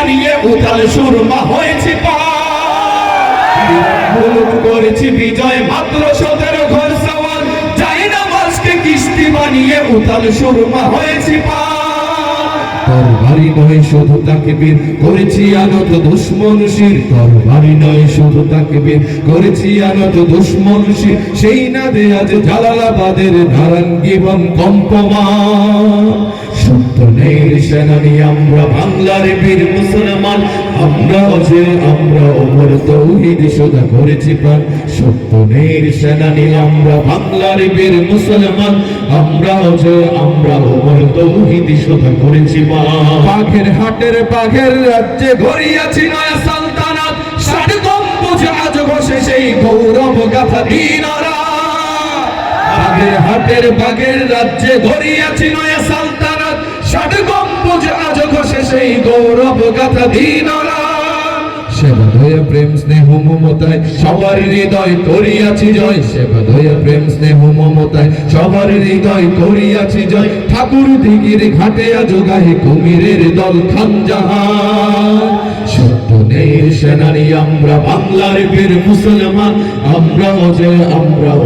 বানিয়ে উতাল সুরমা হয়েছি মুলুক করেছি বিজয় মাত্র 17 ঘর সওয়াল যাই না মাসকে কিস্তি বানিয়ে উতাল সুরমা হয়েছি তরবারি নয় শুধু তাকবীর করেছি আনত দুশমন শির তরবারি নয় শুধু তাকবীর করেছি আনত দুশমন শির সেই নাদে আজ জালালাবাদের নারায়ণগীবন কম্পমান সত্যনের সেনানি আমরা বাংলার বীর মুসলমান আমরা ওমর তৌহিদ সদা করেছি প্রাণ সত্যনের সেনানি আমরা বাংলার বীর মুসলমান আমরা ওমর তৌহিদ সদা করেছি বাঘের হাটের বাঘের রাজ্যে গড়িয়াছি নয়া সালতানাত 60 গম্বুজ আজ বসে সেই গৌরব গাথা দিনারা বাঘের হাটের বাঘের রাজ্যে গড়িয়াছি নয়া সালতানাত 60 গম্বুজ আজ বসে সেই গৌরব গাথা দিনারা সেবা দয়া প্রেম স্নেহ মমতায় সবার হৃদয় করিয়াছি জয় সেবা দয়া প্রেম স্নেহ মমতায় সবার হৃদয় করিয়াছি জয় ঠাকুর দিগির ঘাটে আজ গাহে কুমিরের দল খানজাহান সত্যনের সেনানি আমরা বাংলার বীর মুসলমান আমরা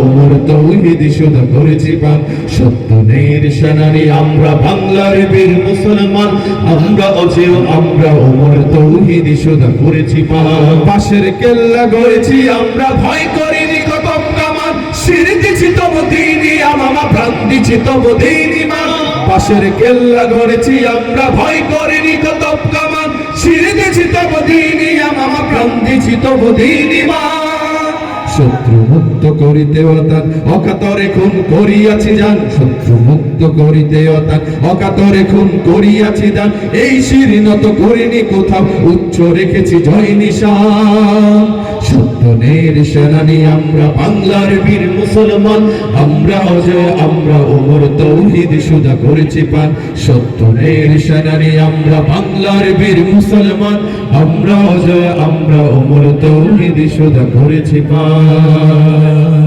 ওমর তৌহিদ সদা করেছি প্রাণ সত্যনের সেনানি আমরা বাংলার বীর মুসলমান আমরা ওমর তৌহিদ সদা করেছি পাশের কেল্লা গড়েছি আমরা ভয় করিনি কত কামান শির দিছি তব দিনই আমা প্রাণ দিছি তব দিনই মা পাশের কেল্লা গড়েছি আমরা ভয় করিনি কত কামান শির দিছি তব দিনই আমা প্রাণ দিছি তব দিনই মা শত্রু মুক্ত করিতে অর্থাৎ অকাতরে খুন করিয়াছি জান শত্রু মুক্ত করিতে অর্থাৎ অকাতরে খুন করিয়াছি জান এই শিরিনত করিনি কোথাও উচ্চ রেখেছি জয় নিশান সত্যনের সেনানি আমরা বাংলার বীর মুসলমান আমরা ওমর তৌহিদ সদা করেছি পান সত্যনের সেনানি আমরা বাংলার বীর মুসলমান আমরা ওমর তৌহিদ সদা করেছি পান